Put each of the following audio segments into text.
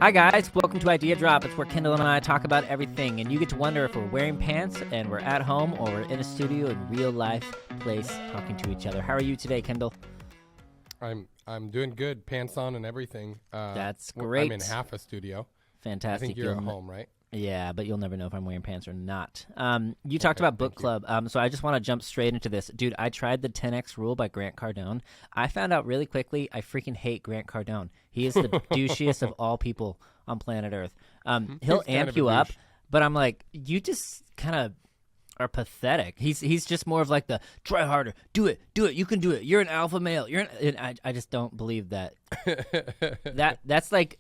Hi guys, welcome to Idea Drop. It's where Kendall and I talk about everything, and you get to wonder if we're wearing pants and we're at home or we're in a studio in real life place talking to each other. How are you today, Kendall? I'm doing good, pants on and everything. That's I'm great. in half a studio. Fantastic. I think you're at home, right? Yeah, but you'll never know if I'm wearing pants or not. You talked about book club, so I just want to jump straight into this. Dude, I tried the 10X rule by Grant Cardone. I found out really quickly I freaking hate Grant Cardone. He is the douchiest of all people on planet Earth. He'll amp you up, but I'm like, you just kind of are pathetic. He's just more of like the try harder, do it, you can do it. You're an alpha male. I just don't believe that. That's like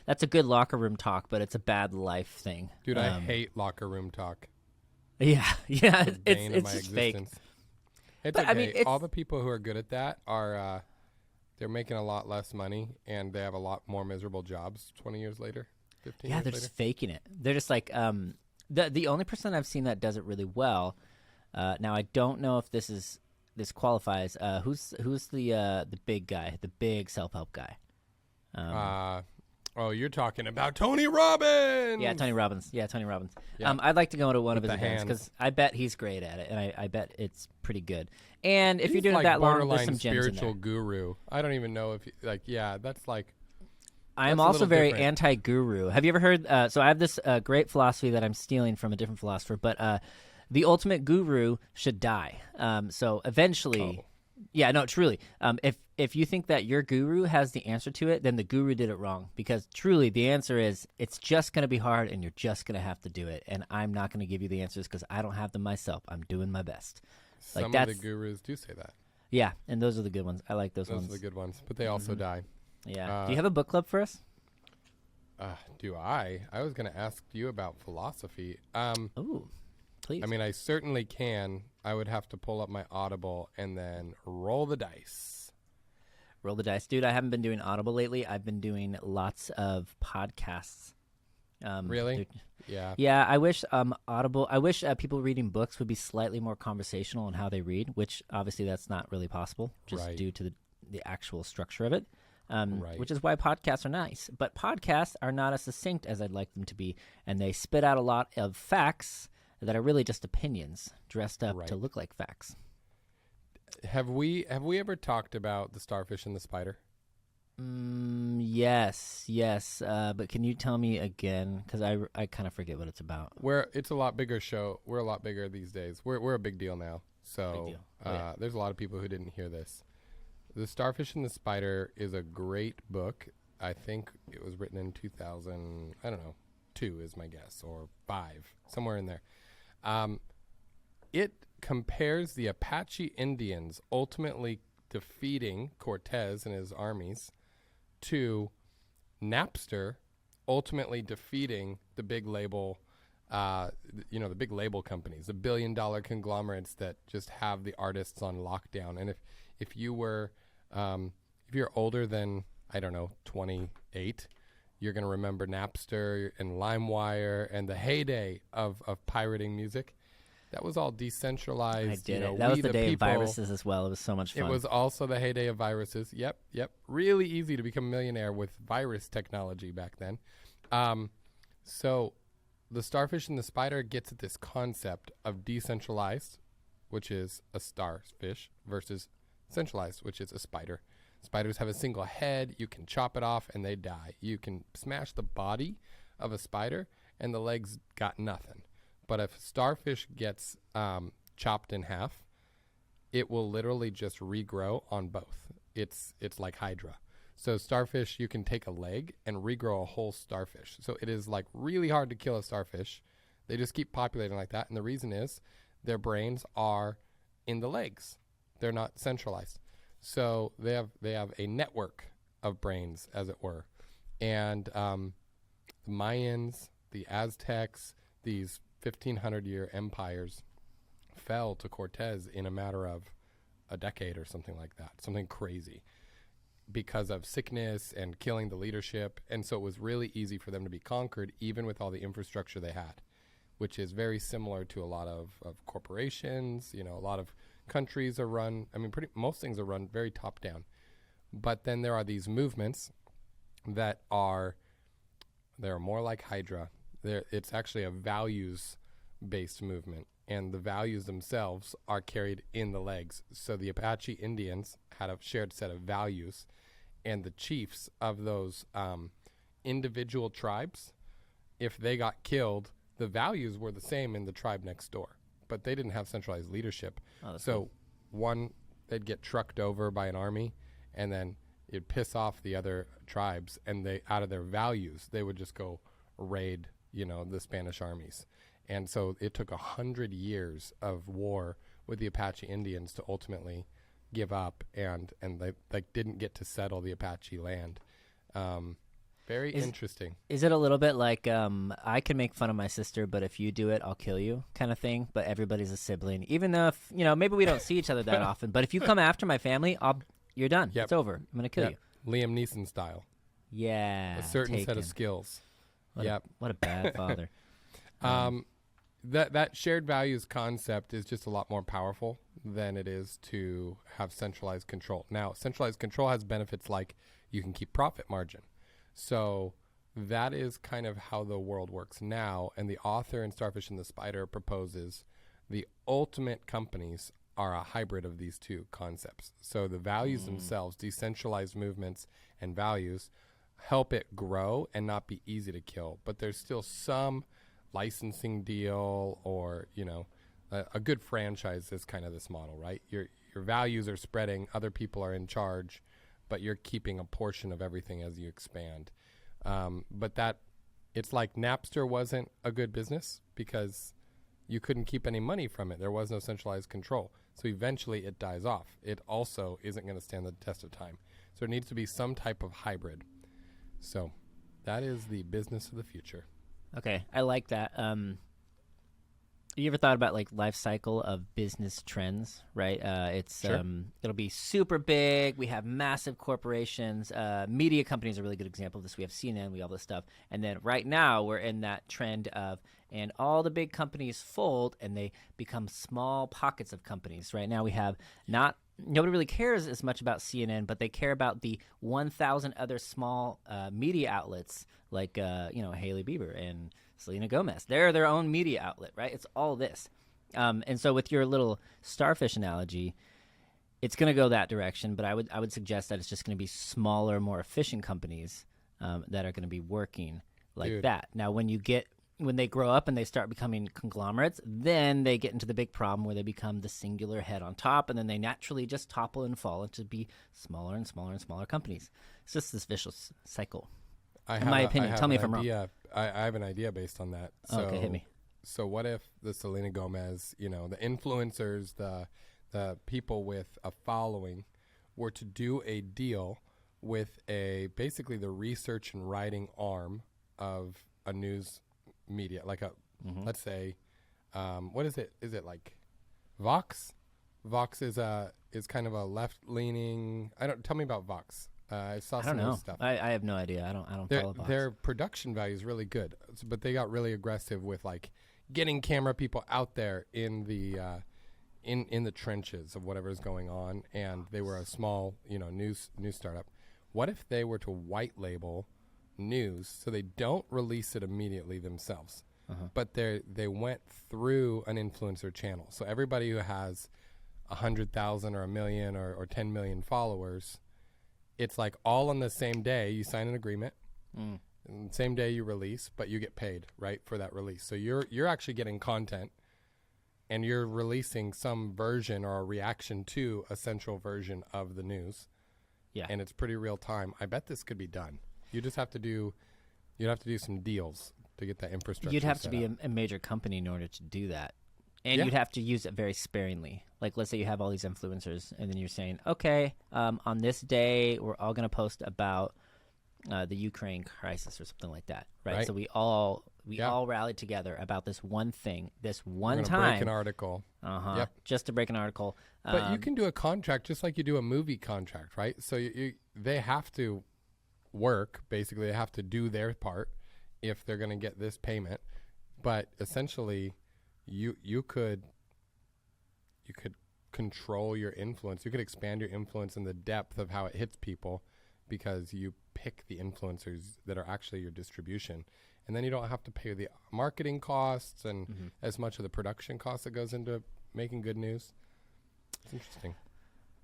that's a good locker room talk, but it's a bad life thing. Dude, I hate locker room talk. Yeah, It's just fake. It's But, okay. I mean, All the people who are good at that are they're making a lot less money and they have a lot more miserable jobs 20 years later, 15 Yeah, years they're later. just faking it. They're just like the only person I've seen that does it really well. Now I don't know if this qualifies. Who's the big guy, the big self-help guy? Oh, you're talking about Tony Robbins. Yeah, Tony Robbins. Yeah. Yeah. I'd like to go to one of With his the events hands. because I bet he's great at it, and I bet it's pretty good. And if He's you're doing like it that long, borderline there's some gems in spiritual there. guru. I don't even know if that's like. I am That's a also little very different. anti-guru. Have you ever heard? So I have this great philosophy that I'm stealing from a different philosopher, but the ultimate guru should die. So eventually, Oh. yeah, no, truly. If you think that your guru has the answer to it, then the guru did it wrong. Because truly, the answer is it's just going to be hard, and you're just going to have to do it. And I'm not going to give you the answers because I don't have them myself. I'm doing my best. Some of that's the gurus do say that. Yeah, and those are the good ones. I like those Those ones. are the good ones, but they also die. Yeah. Do you have a book club for us? Do I? I was going to ask you about philosophy. Ooh, please. I mean, I certainly can. I would have to pull up my Audible and then roll the dice. Roll the dice. Dude, I haven't been doing Audible lately. I've been doing lots of podcasts. Really? dude- Yeah. Yeah, I wish Audible. I wish people reading books would be slightly more conversational in how they read, which obviously that's not really possible, just Right. due to the actual structure of it. Right. Which is why podcasts are nice. But podcasts are not as succinct as I'd like them to be, and they spit out a lot of facts that are really just opinions dressed up to Right. look like facts. Have we ever talked about the starfish and the spider? Yes. But can you tell me again? Because I kind of forget what it's about. It's a lot bigger show. We're a lot bigger these days. We're a big deal now. So Big deal. Oh, yeah. There's a lot of people who didn't hear this. The Starfish and the Spider is a great book. I think it was written in 2000. I don't know, 2 is my guess, or 5, somewhere in there. It compares the Apache Indians ultimately defeating Cortez and his armies to Napster ultimately defeating the big label, the big label companies, the billion-dollar conglomerates that just have the artists on lockdown. And if you're older than, I don't know, 28, you're going to remember Napster and LimeWire and the heyday of pirating music. That was all decentralized. I did it. We That was the day people, of viruses as well. It was so much fun. It was also the heyday of viruses. Yep. Really easy to become a millionaire with virus technology back then. So the Starfish and the Spider gets at this concept of decentralized, which is a starfish, versus centralized, which is a spider. Spiders have a single head. You can chop it off and they die. You can smash the body of a spider and the legs got nothing. But if starfish gets chopped in half, it will literally just regrow on both. It's like Hydra. So starfish, you can take a leg and regrow a whole starfish. So it is like really hard to kill a starfish. They just keep populating like that. And the reason is their brains are in the legs. They're not centralized. So they have a network of brains, as it were. And the Mayans, the Aztecs, these 1,500-year empires fell to Cortez in a matter of a decade or something like that, something crazy, because of sickness and killing the leadership. And so it was really easy for them to be conquered, even with all the infrastructure they had, which is very similar to a lot of corporations. A lot of countries are run, most things are run very top down. But then there are these movements that are They're more like Hydra. It's actually a values-based movement, and the values themselves are carried in the legs. So the Apache Indians had a shared set of values, and the chiefs of those individual tribes, if they got killed, the values were the same in the tribe next door, but they didn't have centralized leadership. Oh, that's So cool. one, they'd get trucked over by an army, and then it'd piss off the other tribes, and they, out of their values, they would just go raid, the Spanish armies. And so it took 100 years of war with the Apache Indians to ultimately give up, and they didn't get to settle the Apache land. Very interesting. Is it a little bit like I can make fun of my sister, but if you do it, I'll kill you kind of thing? But everybody's a sibling. Even though, if, maybe we don't see each other that often, but if you come after my family, you're done. Yep. It's over. I'm going to kill Yep. you. Liam Neeson style. Yeah. A certain set Taken. of skills. What what a bad father. That shared values concept is just a lot more powerful than it is to have centralized control. Now, centralized control has benefits like you can keep profit margin. So that is kind of how the world works now. And the author in Starfish and the Spider proposes the ultimate companies are a hybrid of these two concepts. So the values themselves, decentralized movements and values, help it grow and not be easy to kill. But there's still some licensing deal or, a good franchise is kind of this model, right? Your values are spreading, other people are in charge, but you're keeping a portion of everything as you expand. But it's like Napster wasn't a good business because you couldn't keep any money from it. There was no centralized control. So eventually it dies off. It also isn't going to stand the test of time. So it needs to be some type of hybrid. So that is the business of the future. Okay, I like that. You ever thought about like life cycle of business trends, right? Sure. It'll be super big. We have massive corporations. Media companies are a really good example of this. We have CNN, we have all this stuff. And then right now we're in that trend of, and all the big companies fold and they become small pockets of companies. Right now we have nobody really cares as much about CNN, but they care about the 1,000 other small media outlets like, Hailey Bieber and Selena Gomez. They're their own media outlet, right? It's all this. And so with your little starfish analogy, it's going to go that direction, but I would suggest that it's just going to be smaller, more efficient companies that are going to be working like that. Now, when they grow up and they start becoming conglomerates, then they get into the big problem where they become the singular head on top, and then they naturally just topple and fall into be smaller and smaller and smaller companies. It's just this vicious cycle. In my opinion. Tell me if I'm wrong. I have an idea based on that. So, Okay, hit me. So what if the Selena Gomez, the influencers, the people with a following were to do a deal with basically the research and writing arm of a news media, like let's say, what is it? Is it like Vox? Vox is kind of a left-leaning. Tell me about Vox. I saw some of this stuff. I have no idea. I don't follow Vox. Their production value is really good, but they got really aggressive with like getting camera people out there in the in the trenches of whatever is going on, and they were a small news startup. What if they were to white label news so they don't release it immediately themselves, but they went through an influencer channel? So everybody who has 100,000 or 1 million or 10 million followers, it's like all on the same day you sign an agreement, and the same day you release, but you get paid right for that release. So you're actually getting content, and you're releasing some version or a reaction to a central version of the news. Yeah, and it's pretty real time. I bet this could be done. You'd have to do some deals to get that infrastructure. You'd have to be a major company in order to do that. And Yeah. you'd have to use it very sparingly. Like, let's say you have all these influencers, and then you're saying, okay, on this day, we're all going to post about the Ukraine crisis or something like that, right? So we all rallied together about this one thing, this one time. Break an article. Just to break an article. But you can do a contract just like you do a movie contract, right? So they have to work. Basically, they have to do their part if they're going to get this payment. But essentially, you could control your influence. You could expand your influence in the depth of how it hits people because you pick the influencers that are actually your distribution. And then you don't have to pay the marketing costs and as much of the production costs that goes into making good news. It's interesting.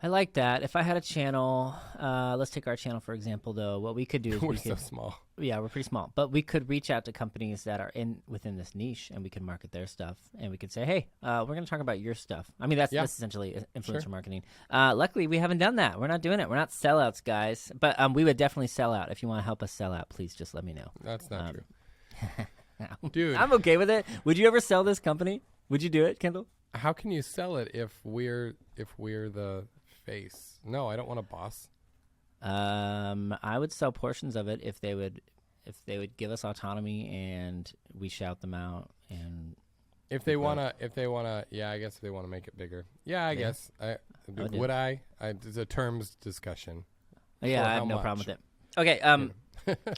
I like that. If I had a channel, let's take our channel for example, though. What we could do is We're so small. Yeah, we're pretty small, but we could reach out to companies that are within this niche, and we could market their stuff, and we could say, "Hey, we're going to talk about your stuff." I mean, that's essentially influencer marketing. Luckily, we haven't done that. We're not doing it. We're not sellouts, guys. But we would definitely sell out. If you want to help us sell out, please just let me know. That's not true, dude. I'm okay with it. Would you ever sell this company? Would you do it, Kendall? How can you sell it if we're the face? No, I don't want a boss. I would sell portions of it if they would give us autonomy and we shout them out. And if they wanna, yeah, I guess if they want to make it bigger, yeah, I guess. Would I? It's a terms discussion. Yeah, I have no problem with it. Okay,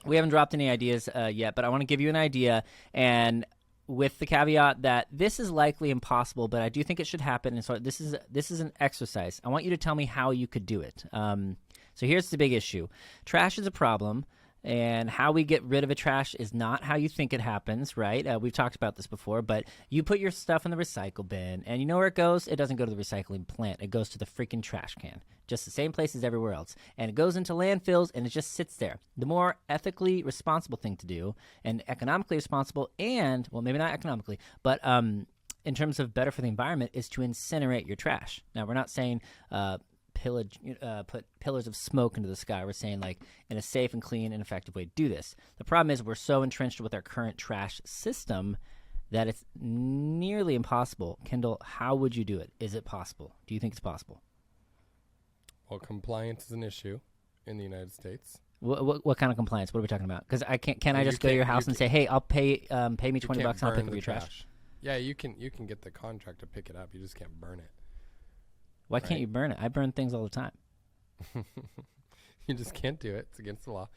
we haven't dropped any ideas yet, but I want to give you an idea, and with the caveat that this is likely impossible, but I do think it should happen. And so this is an exercise. I want you to tell me how you could do it. So here's the big issue. Trash is a problem, and how we get rid of a trash is not how you think it happens, right? We've talked about this before, but you put your stuff in the recycle bin, and you know where it goes? It doesn't go to the recycling plant. It goes to the freaking trash can, just the same place as everywhere else. And it goes into landfills, and it just sits there. The more ethically responsible thing to do, and economically responsible, and, well, maybe not economically, but in terms of better for the environment, is to incinerate your trash. Now, we're not saying put pillars of smoke into the sky. We're saying, like, in a safe and clean and effective way to do this. The problem is we're so entrenched with our current trash system that it's nearly impossible. Kendall, how would you do it? Is it possible? Do you think it's possible? Well, compliance is an issue in the United States. What kind of compliance? What are we talking about? Because can I just go to your house and say, hey, I'll pay me $20 and I'll pick up your trash? Yeah, you can get the contract to pick it up. You just can't burn it. Why can't you burn it? I burn things all the time. You just can't do it. It's against the law.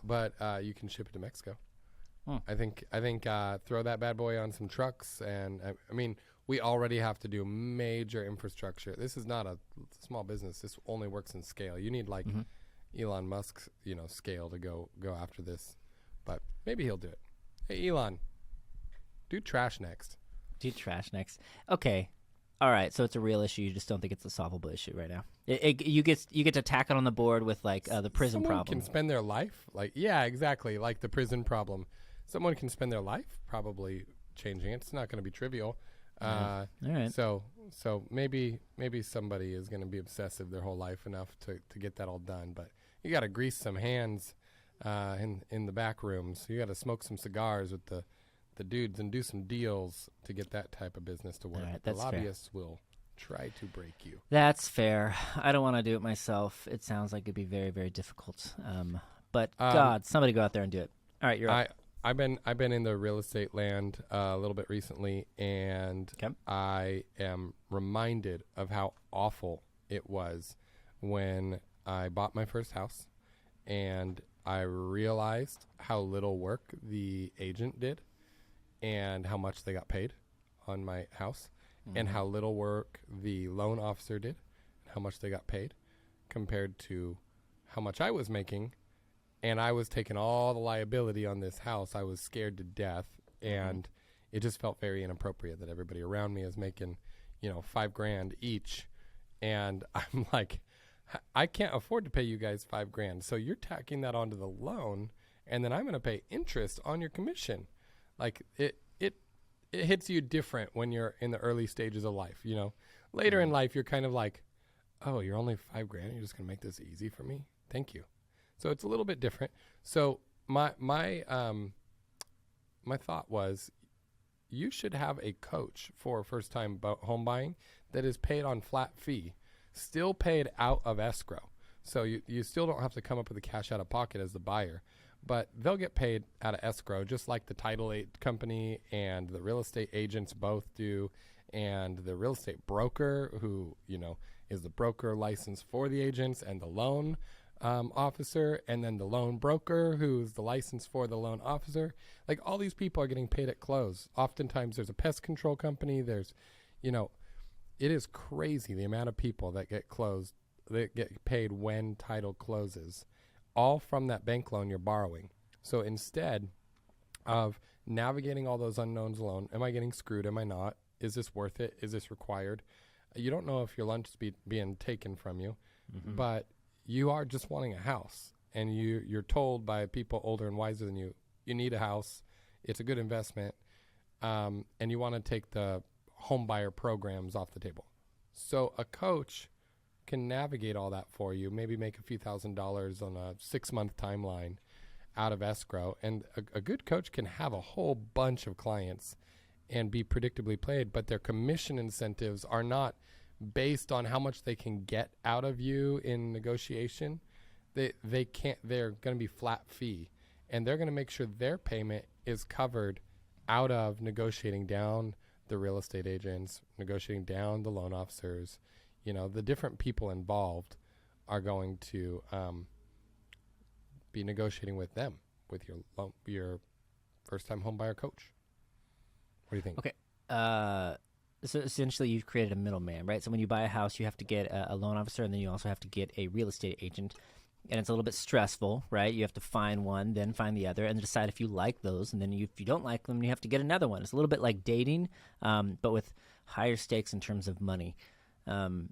But you can ship it to Mexico. I think throw that bad boy on some trucks, and I mean, we already have to do major infrastructure. This is not a small business. This only works in scale. You need like Elon Musk's scale to go after this, but maybe he'll do it. Hey, Elon, do trash next. Do trash next. Okay. All right, so it's a real issue. You just don't think it's a solvable issue right now. You get to tack it on the board with like the prison Someone problem. Can spend their life exactly like the prison problem. Someone can spend their life probably changing it. It's not going to be trivial. All right. So maybe somebody is going to be obsessive their whole life enough to get that all done. But you got to grease some hands in the back rooms. You got to smoke some cigars with the dudes and do some deals to get that type of business to work. Right, the lobbyists will try to break you. That's fair. I don't want to do it myself. It sounds like it'd be very, very difficult. But God, somebody go out there and do it. All right, you're up. I've been in the real estate land a little bit recently, and I am reminded of how awful it was when I bought my first house, and I realized how little work the agent did and how much they got paid on my house, and how little work the loan officer did and how much they got paid compared to how much I was making. And I was taking all the liability on this house. I was scared to death, and it just felt very inappropriate that everybody around me is making, $5,000 each, and I'm like, I can't afford to pay you guys $5,000. So you're tacking that onto the loan, and then I'm going to pay interest on your commission. Like it hits you different when you're in the early stages of life. Later in life, you're kind of like, oh, you're only $5,000. You're just going to make this easy for me. Thank you. So it's a little bit different. So my thought was, you should have a coach for first-time home buying that is paid on flat fee, still paid out of escrow. So you still don't have to come up with the cash out of pocket as the buyer, but they'll get paid out of escrow just like the title company and the real estate agents both do, and the real estate broker who is the broker license for the agents, and the loan officer, and then the loan broker who's the license for the loan officer. Like, all these people are getting paid at close. Oftentimes there's a pest control company. There's, it is crazy the amount of people that get paid when title closes. all from that bank loan you're borrowing. So instead of navigating all those unknowns alone, am I getting screwed? Am I not? Is this worth it? Is this required? You don't know if your lunch is being taken from you, but you are just wanting a house. And you're told by people older and wiser than you, you need a house. It's a good investment. And you want to take the home buyer programs off the table. So a coach can navigate all that for you, maybe make a few $1,000s on a 6-month timeline out of escrow. And a good coach can have a whole bunch of clients and be predictably paid, but their commission incentives are not based on how much they can get out of you in negotiation. They can't, they're going to be flat fee, and they're going to make sure their payment is covered out of negotiating down the real estate agents, negotiating down the loan officers. You know, the different people involved are going to be negotiating with them, with your first-time homebuyer coach. What do you think? Okay. So essentially, you've created a middleman, right? So when you buy a house, you have to get a loan officer, and then you also have to get a real estate agent. And it's a little bit stressful, right? You have to find one, then find the other, and decide if you like those. And then if you don't like them, you have to get another one. It's a little bit like dating, but with higher stakes in terms of money. I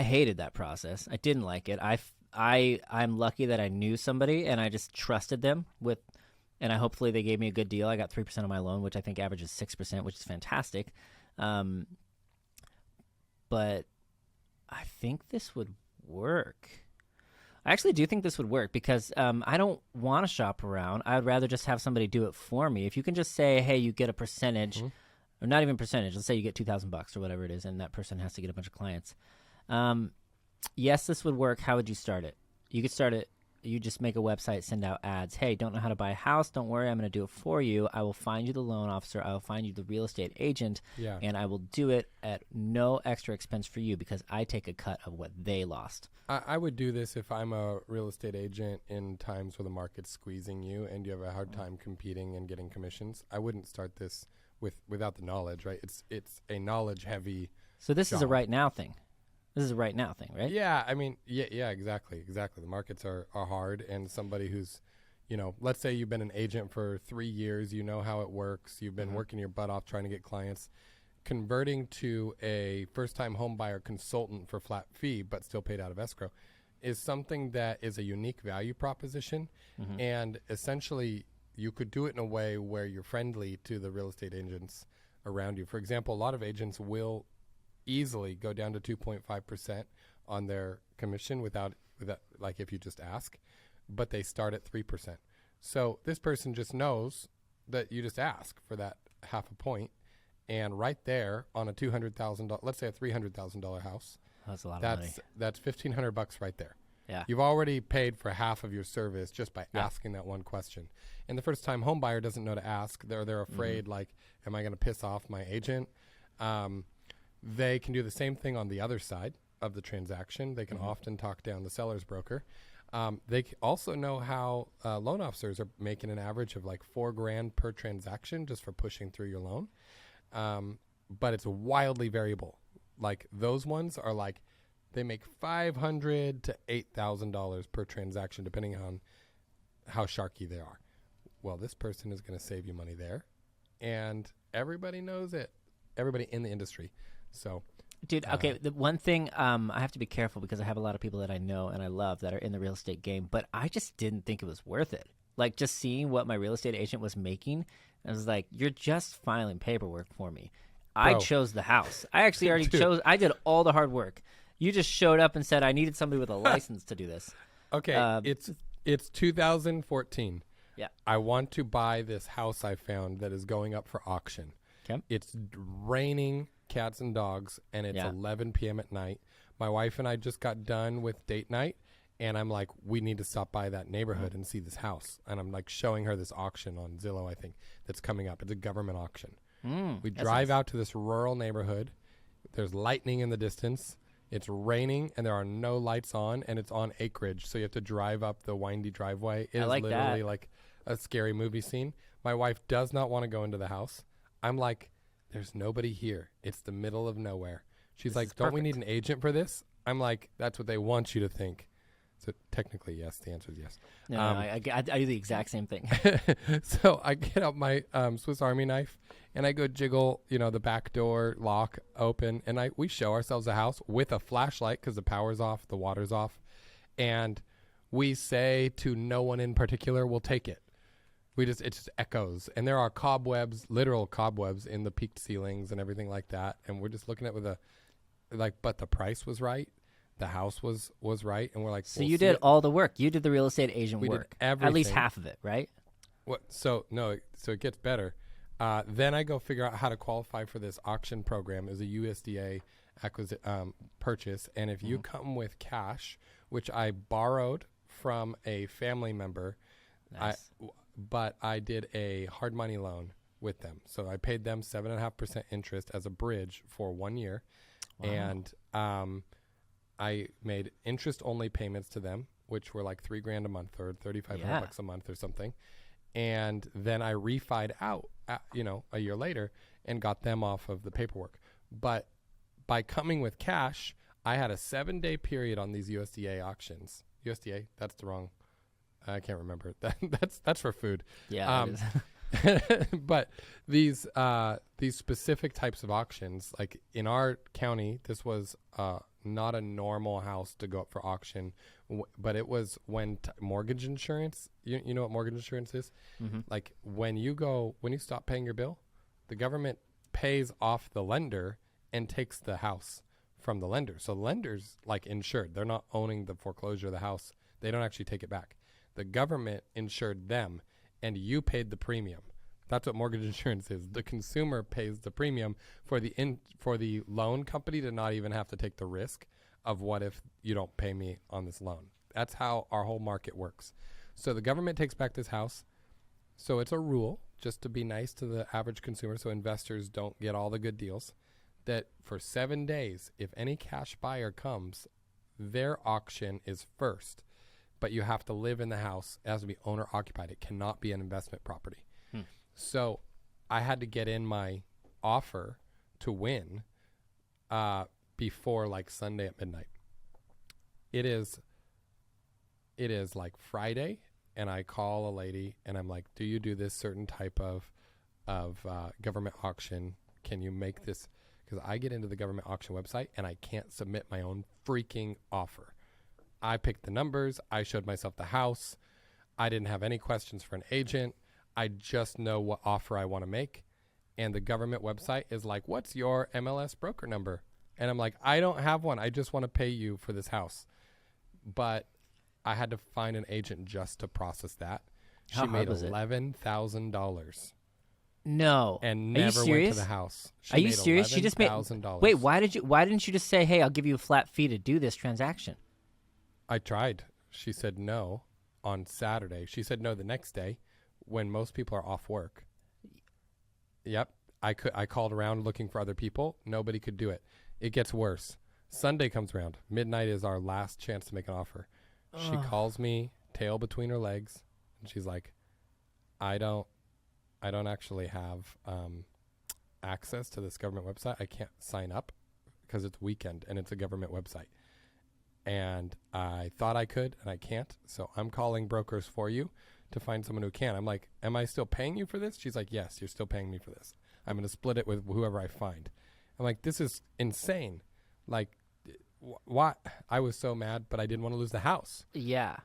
hated that process. I didn't like it. I'm lucky that I knew somebody, and I just trusted them with, and hopefully they gave me a good deal. I got 3% of my loan, which I think averages 6%, which is fantastic. But I think this would work. I actually do think this would work because I don't want to shop around. I would rather just have somebody do it for me. If you can just say, hey, you get a percentage, or not even percentage, let's say you get $2,000 or whatever it is, and that person has to get a bunch of clients. Yes, this would work. How would you start it? You could start it. You just make a website, send out ads. Hey, don't know how to buy a house? Don't worry. I'm going to do it for you. I will find you the loan officer. I will find you the real estate agent. Yeah. And I will do it at no extra expense for you because I take a cut of what they lost. I would do this if I'm a real estate agent in times where the market's squeezing you and you have a hard time competing and getting commissions. I wouldn't start this without the knowledge, right? It's a knowledge-heavy So this is a job. right now thing. This is a right now thing, right? Yeah, I mean, yeah, exactly. The markets are hard, and somebody who's, let's say you've been an agent for 3 years, you know how it works, you've been working your butt off trying to get clients, converting to a first-time home buyer consultant for flat fee, but still paid out of escrow, is something that is a unique value proposition, and essentially you could do it in a way where you're friendly to the real estate agents around you. For example, a lot of agents will easily go down to 2.5% on their commission without like if you just ask, but they start at 3%. So this person just knows that you just ask for that half a point, and right there on a $200,000, let's say a $300,000 house, That's a lot of money. that's $1,500 right there. Yeah. You've already paid for half of your service just by asking that one question. And the first time home buyer doesn't know to ask. They're afraid, like, am I going to piss off my agent? They can do the same thing on the other side of the transaction. They can often talk down the seller's broker. They also know how loan officers are making an average of like $4,000 per transaction just for pushing through your loan. But it's wildly variable. Like those ones are like, they make $500 to $8,000 per transaction, depending on how sharky they are. Well, this person is going to save you money there, and everybody knows it. Everybody in the industry. So, Dude, okay, the one thing, I have to be careful because I have a lot of people that I know and I love that are in the real estate game, but I just didn't think it was worth it. Like, just seeing what my real estate agent was making, I was like, you're just filing paperwork for me. I Bro. chose the house. I actually already chose. I did all the hard work. You just showed up and said I needed somebody with a license to do this. Okay, it's 2014. Yeah. I want to buy this house I found that is going up for auction. Okay. It's raining cats and dogs, and it's 11 p.m. at night. My wife and I just got done with date night, and I'm like, we need to stop by that neighborhood and see this house. And I'm like showing her this auction on Zillow, I think, that's coming up. It's a government auction. We drive out to this rural neighborhood. There's lightning in the distance. It's raining, and there are no lights on, and it's on acreage, so you have to drive up the windy driveway. It is like literally that. like a scary movie scene. My wife does not want to go into the house. I'm like, there's nobody here. It's the middle of nowhere. She's This like, is don't we perfect. need an agent for this? I'm like, that's what they want you to think. So technically, yes. The answer is yes. No, I do the exact same thing. So I get out my Swiss Army knife and I go jiggle, the back door lock open, and we show ourselves a house with a flashlight because the power's off, the water's off, and we say to no one in particular, we'll take it. It just echoes, and there are cobwebs, literal cobwebs in the peaked ceilings and everything like that, and we're just looking at but the price was right. The house was right, and we're like, so you did all the work. You did the real estate agent we work. Did everything. At least half of it, right? What? So it gets better. Then I go figure out how to qualify for this auction program as a USDA purchase, and if you come with cash, which I borrowed from a family member, Nice. but I did a hard money loan with them, so I paid them 7.5% interest as a bridge for 1 year, Wow. and I made interest-only payments to them, which were like $3,000 a month or $3,500 a month or something. And then I refied out, a year later and got them off of the paperwork. But by coming with cash, I had a 7-day period on these USDA auctions. USDA, that's the wrong. I can't remember. That's for food. Yeah. It is. But these specific types of auctions, like in our county, this was not a normal house to go up for auction, but it was when mortgage insurance. You know what mortgage insurance is? Mm-hmm. Like when you stop paying your bill, the government pays off the lender and takes the house from the lender. So lenders like insured. They're not owning the foreclosure of the house. They don't actually take it back. The government insured them, and you paid the premium. That's what mortgage insurance is. The consumer pays the premium for the loan company to not even have to take the risk of what if you don't pay me on this loan. That's how our whole market works. So the government takes back this house. So it's a rule, just to be nice to the average consumer so investors don't get all the good deals, that for 7 days, if any cash buyer comes, their auction is first. But you have to live in the house. It has to be owner occupied. It cannot be an investment property. So I had to get in my offer to win before like Sunday at midnight. It is like Friday, and I call a lady and I'm like, do you do this certain type of government auction? Can you make this? Because I get into the government auction website and I can't submit my own freaking offer. I picked the numbers. I showed myself the house. I didn't have any questions for an agent. I just know what offer I want to make. And the government website is like, what's your MLS broker number? And I'm like, I don't have one. I just want to pay you for this house. But I had to find an agent just to process that. How She made hard was it? $11,000 No. and Are you never went serious? to the house. Are you serious? She just made. $11,000. Wait, why didn't you just say, "Hey, I'll give you a flat fee to do this transaction"? I tried. She said no on Saturday. She said no the next day when most people are off work. Yep. I called around looking for other people. Nobody could do it. It gets worse. Sunday comes around. Midnight is our last chance to make an offer. She calls me, tail between her legs, and she's like, I don't actually have access to this government website. I can't sign up because it's weekend and it's a government website. And I thought I could, and I can't. So I'm calling brokers for you to find someone who can. I'm like, am I still paying you for this? She's like, yes, you're still paying me for this. I'm going to split it with whoever I find. I'm like, this is insane. Like, why? I was so mad, but I didn't want to lose the house. Yeah.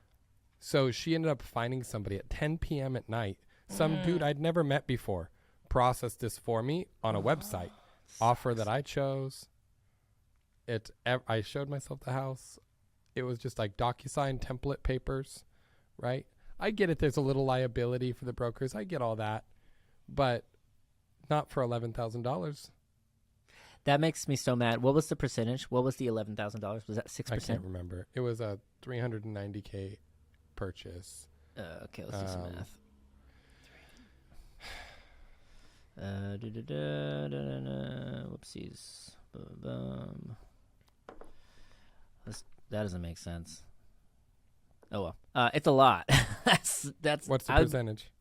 So she ended up finding somebody at 10 p.m. at night. Some dude I'd never met before processed this for me on a website. Offer that I chose. I showed myself the house. It was just like DocuSign template papers, right? I get it. There's a little liability for the brokers. I get all that, but not for $11,000. That makes me so mad. What was the percentage? What was the $11,000? Was that 6%? I can't remember. It was a $390K purchase. Okay, let's do some math. Whoopsies. Boom. That doesn't make sense. Oh well, it's a lot. that's What's the percentage?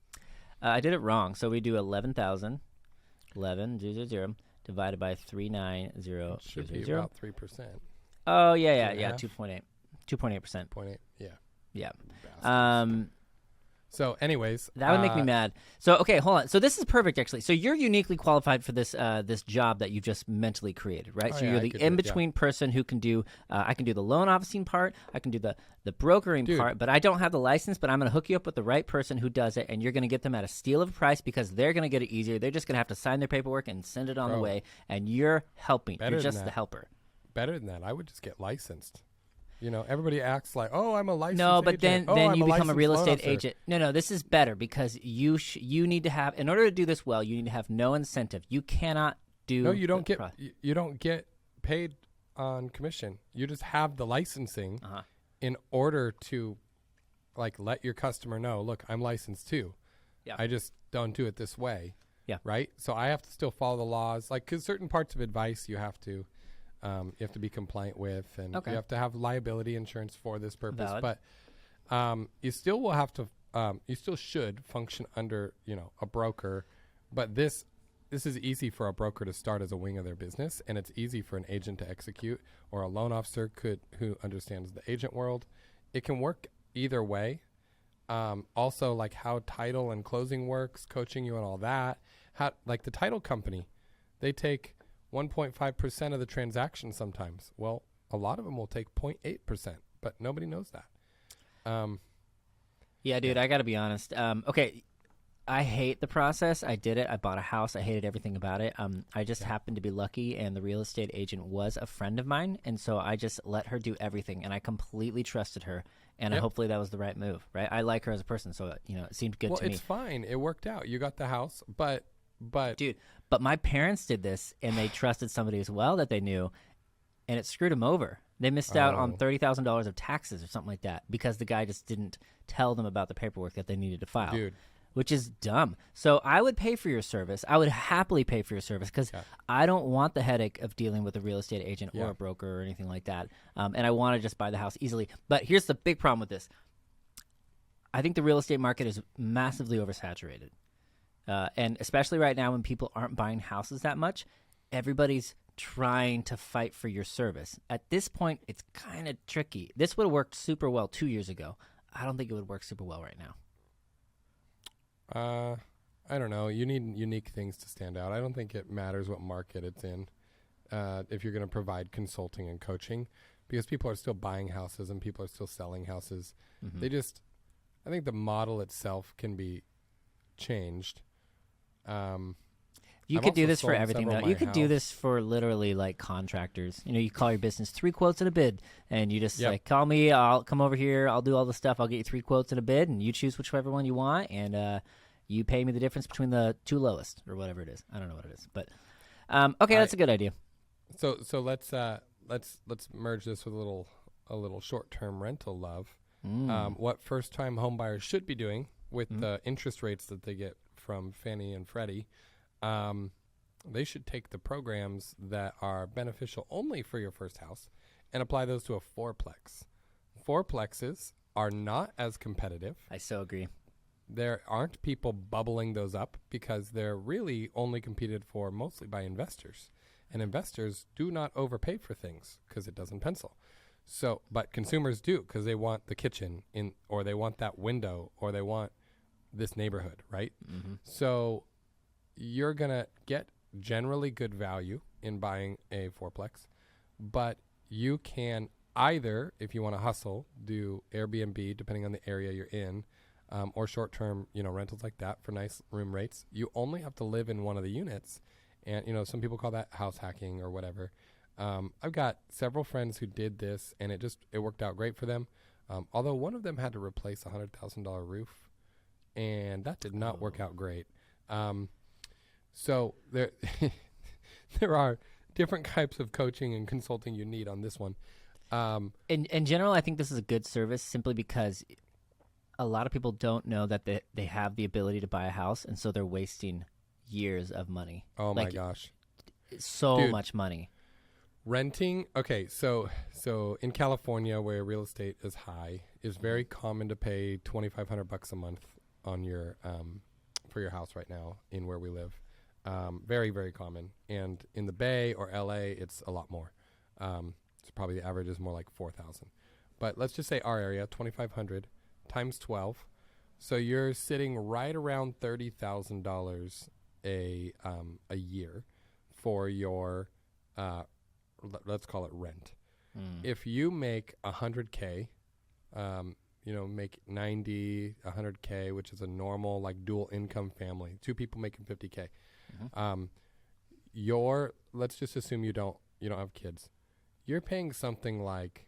I did it wrong. So we do 11,000, 11,000 divided by 390,000. Should be about 3%. Oh yeah, 2.5? 2.8%. 0.8. Yeah. Yeah. Bastards. So, anyways, That would make me mad. So, okay, hold on. So this is perfect, actually. So you're uniquely qualified for this this job that you just mentally created, right? Oh, So yeah, you're I the could do it, in-between person who can do. I can do the loan officing part. I can do the brokering Dude. part, but I don't have the license. But I'm going to hook you up with the right person who does it, and you're going to get them at a steal of a price because they're going to get it easier. They're just going to have to sign their paperwork and send it on the Bro. way, and you're helping. Better You're than just the that. helper. Better than that, I would just get licensed. You know, everybody acts like, oh, I'm a licensed No, but agent. then I'm you become a licensed real loan estate officer." agent. No, this is better because you need to have, in order to do this well, you need to have no incentive. You cannot do. No, you don't the get you don't get paid on commission. You just have the licensing Uh-huh. in order to, like, let your customer know, look, I'm licensed too. Yeah. I just don't do it this way. Yeah. Right. So I have to still follow the laws, like, because certain parts of advice you have to be compliant with, and Okay. you have to have liability insurance for this purpose. Valid. But you still will have to. You still should function under, a broker. But this is easy for a broker to start as a wing of their business, and it's easy for an agent to execute, or a loan officer who understands the agent world. It can work either way. Also, like how title and closing works, coaching you and all that. How, like the title company, they take 1.5% of the transaction sometimes. Well, a lot of them will take 0.8%, but nobody knows that. Yeah, dude, I got to be honest. Okay, I hate the process. I did it. I bought a house. I hated everything about it. I just happened to be lucky, and the real estate agent was a friend of mine, and so I just let her do everything, and I completely trusted her, and Yep. hopefully that was the right move, right? I like her as a person, so it seemed good Well, to me. it's fine. It worked out. You got the house, but Dude, but my parents did this, and they trusted somebody as well that they knew, and it screwed them over. They missed out on Oh. $30,000 of taxes or something like that because the guy just didn't tell them about the paperwork that they needed to file, dude, which is dumb. So I would pay for your service. I would happily pay for your service because Yeah. I don't want the headache of dealing with a real estate agent or Yeah. a broker or anything like that. And I want to just buy the house easily. But here's the big problem with this. I think the real estate market is massively oversaturated. And especially right now when people aren't buying houses that much, everybody's trying to fight for your service. At this point, it's kind of tricky. This would have worked super well 2 years ago. I don't think it would work super well right now. I don't know. You need unique things to stand out. I don't think it matters what market it's in if you're going to provide consulting and coaching, because people are still buying houses and people are still selling houses. Mhm. I think the model itself can be changed. You I've could do also this for sold everything, several though. of You my could do house. this for literally like contractors. You call your business 3 quotes and a bid, and you just Yep. like call me. I'll come over here. I'll do all the stuff. I'll get you 3 quotes and a bid, and you choose whichever one you want, and you pay me the difference between the 2 lowest or whatever it is. I don't know what it is, but okay, that's a good idea. So let's merge this with a little short-term rental love. What first-time homebuyers should be doing with the interest rates that they get from Fannie and Freddie, they should take the programs that are beneficial only for your first house and apply those to a fourplex. Fourplexes are not as competitive. I so agree. There aren't people bubbling those up because they're really only competed for mostly by investors. And investors do not overpay for things because it doesn't pencil. So, but consumers do because they want the kitchen in, or they want that window, or they want this neighborhood, right? So you're going to get generally good value in buying a fourplex, but you can either, if you want to hustle, do Airbnb, depending on the area you're in, or short-term, rentals like that for nice room rates. You only have to live in one of the units, and some people call that house hacking or whatever. I've got several friends who did this, and it worked out great for them. Although one of them had to replace a $100,000 roof, and that did not work out great. So there, there are different types of coaching and consulting you need on this one. In general, I think this is a good service simply because a lot of people don't know that they have the ability to buy a house, and so they're wasting years of money. Oh my Like, gosh. So Dude. much money. Renting, okay, so in California, where real estate is high, it's very common to pay $2,500 a month on your for your house right now in where we live. Very, very common. And in the Bay or LA, it's a lot more. So probably the average is more like $4,000. but let's just say our area, 2,500 times 12. So you're sitting right around $30,000 a year for your, let's call it rent. If you make 100K, make 90, 100K, which is a normal like dual income family, two people making 50K. Let's just assume you don't have kids. You're paying something like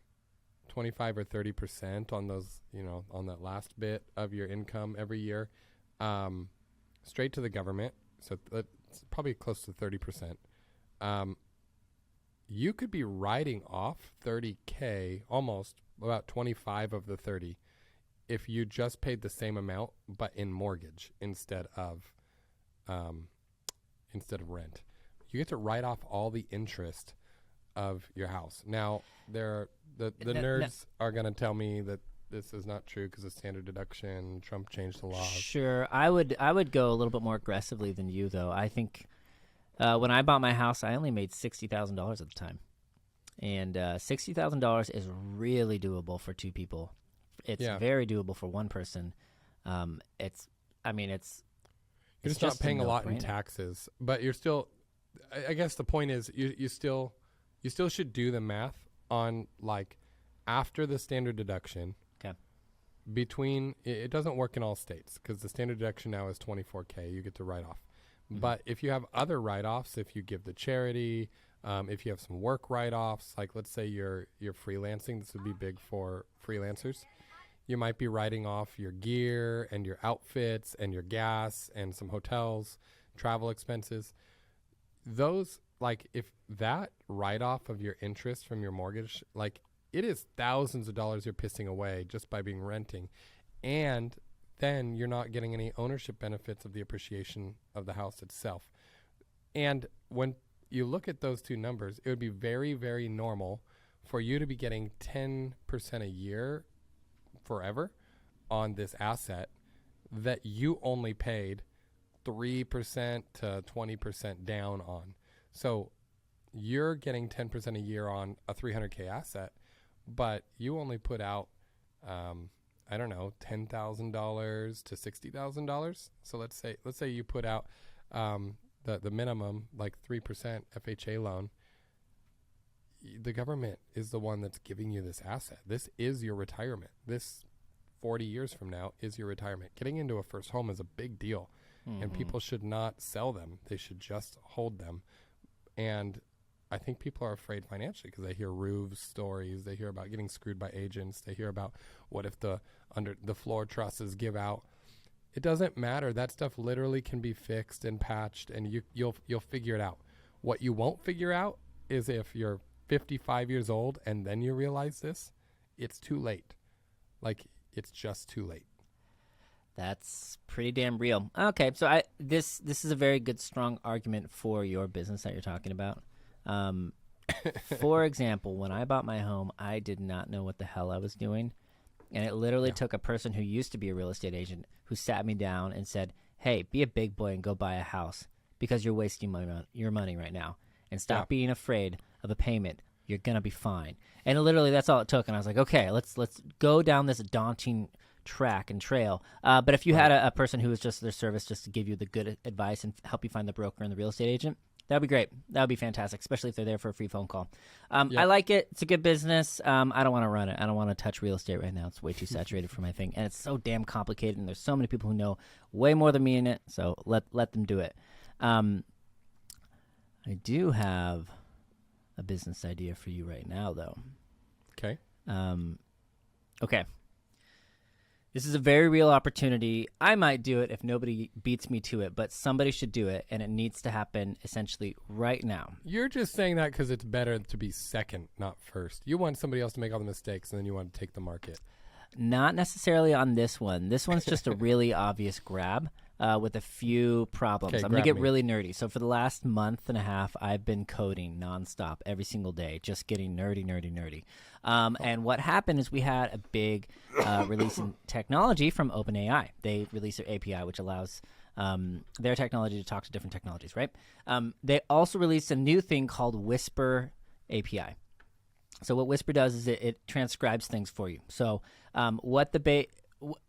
25 or 30% on those, on that last bit of your income every year, straight to the government. So that's probably close to 30%. You could be writing off 30K, almost about 25 of the 30, if you just paid the same amount, but in mortgage instead of rent. You get to write off all the interest of your house. Now, the nerds are going to tell me that this is not true because of standard deduction. Trump changed the laws. Sure, I would go a little bit more aggressively than you, though. I think when I bought my house, I only made $60,000 at the time, and $60,000 is really doable for two people. It's very doable for one person. You're just not paying a lot in taxes, but you're still. I guess the point is you still should do the math on like after the standard deduction. Okay. Between it doesn't work in all states because the standard deduction now is $24K. You get to write off, but if you have other write-offs, if you give to charity, if you have some work write-offs, like let's say you're freelancing, this would be big for freelancers. You might be writing off your gear and your outfits and your gas and some hotels, travel expenses. Those, like, if that write-off of your interest from your mortgage, like, it is thousands of dollars you're pissing away just by being renting. And then you're not getting any ownership benefits of the appreciation of the house itself. And when you look at those two numbers, it would be very, very normal for you to be getting 10% a year forever on this asset that you only paid 3% to 20% down on. So you're getting 10% a year on a $300K asset, but you only put out, $10,000 to $60,000. So let's say you put out the minimum, like 3% FHA loan. The government is the one that's giving you this asset. This is your retirement. This 40 years from now is your retirement. Getting into a first home is a big deal, and people should not sell them. They should just hold them. And I think people are afraid financially because they hear roofs stories. They hear about getting screwed by agents. They hear about what if the floor trusses give out. It doesn't matter. That stuff literally can be fixed and patched, and you'll figure it out. What you won't figure out is if you're 55 years old and then you realize this, it's too late. Like, it's just too late. That's pretty damn real. Okay, so this is a very good, strong argument for your business that you're talking about. For example, when I bought my home, I did not know what the hell I was doing. And it literally took a person who used to be a real estate agent who sat me down and said, hey, be a big boy and go buy a house because you're wasting your money right now. And stop being afraid of a payment. You're going to be fine. And literally that's all it took. And I was like, okay, let's go down this daunting track and trail. But if you had a person who was just their service just to give you the good advice and help you find the broker and the real estate agent, that would be great. That would be fantastic, especially if they're there for a free phone call. I like it. It's a good business. I don't want to run it. I don't want to touch real estate right now. It's way too saturated for my thing. And it's so damn complicated, and there's so many people who know way more than me in it, so let them do it. I do have a business idea for you right now, though. Okay. Okay. This is a very real opportunity. I might do it if nobody beats me to it, but somebody should do it, and it needs to happen essentially right now. You're just saying that because it's better to be second, not first. You want somebody else to make all the mistakes, and then you want to take the market. Not necessarily on this one. This one's just a really obvious grab with a few problems. Okay, I'm going to get really nerdy. So for the last month and a half, I've been coding nonstop every single day, just getting nerdy. And what happened is we had a big release in technology from OpenAI. They released their API, which allows their technology to talk to different technologies, right? They also released a new thing called Whisper API. So what Whisper does is it transcribes things for you. So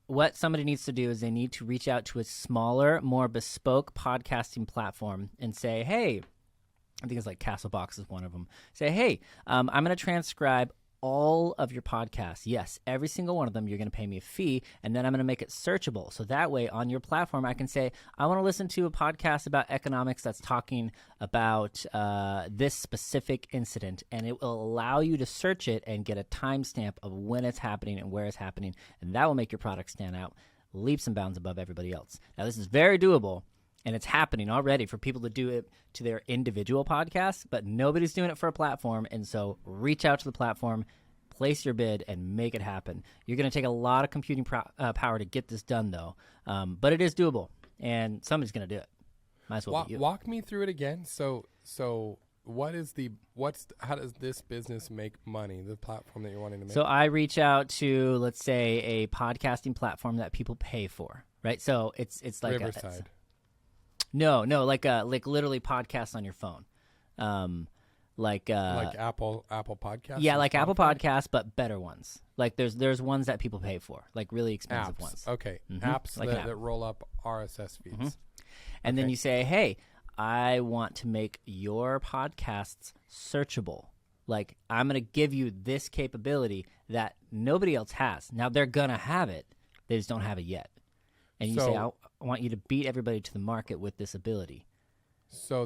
what somebody needs to do is they need to reach out to a smaller, more bespoke podcasting platform and say, hey, I think it's like Castbox is one of them. Say, hey, I'm going to transcribe all of your podcasts. Yes, every single one of them. You're going to pay me a fee, and then I'm going to make it searchable. So that way on your platform, I can say, I want to listen to a podcast about economics that's talking about this specific incident, and it will allow you to search it and get a timestamp of when it's happening and where it's happening, and that will make your product stand out leaps and bounds above everybody else. Now, this is very doable. And it's happening already for people to do it to their individual podcasts, but nobody's doing it for a platform. And so reach out to the platform, place your bid, and make it happen. You're going to take a lot of computing power to get this done, though. But it is doable, and somebody's going to do it. Might as well be you. Walk me through it again. So how does this business make money, the platform that you're wanting to make? So I reach out to, let's say, a podcasting platform that people pay for, right? So it's like Riverside. No, like literally podcasts on your phone, like Apple Podcasts. Yeah, like Apple Podcasts, but better ones. Like there's ones that people pay for, like really expensive apps. ones. Okay, apps like that roll up RSS feeds. And then you say, hey, I want to make your podcasts searchable. Like I'm going to give you this capability that nobody else has. Now they're gonna have it, they just don't have it yet. And you say, I want you to beat everybody to the market with this ability. So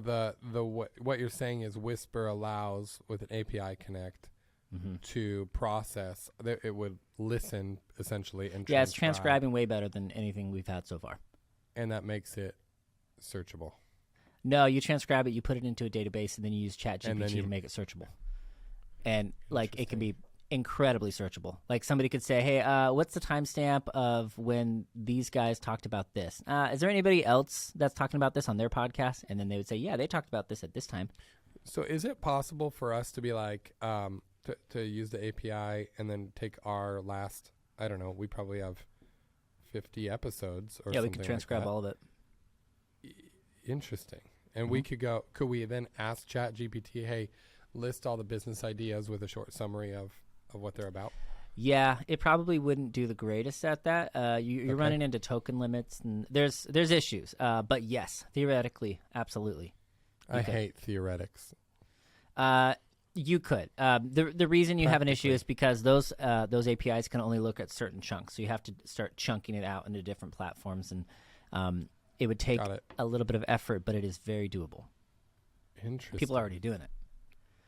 what you're saying is Whisper allows, with an API connect, to process. It would listen, essentially, and it's transcribing way better than anything we've had so far. And that makes it searchable. No, you transcribe it, you put it into a database, and then you use ChatGPT to make it searchable. And like it can be incredibly searchable. Like somebody could say, hey, what's the timestamp of when these guys talked about this? Is there anybody else that's talking about this on their podcast? And then they would say, yeah, they talked about this at this time. So is it possible for us to be like, to use the API and then take our last, I don't know, we probably have 50 episodes or something. Yeah, we could transcribe like all of it. Interesting. And could we then ask ChatGPT, hey, list all the business ideas with a short summary of what they're about? Yeah, it probably wouldn't do the greatest at that. You're running into token limits, and there's issues. But yes, theoretically, absolutely. I hate theoretics. You could. The reason you have an issue is because those APIs can only look at certain chunks. So you have to start chunking it out into different platforms, and it would take a little bit of effort, but it is very doable. Interesting. People are already doing it.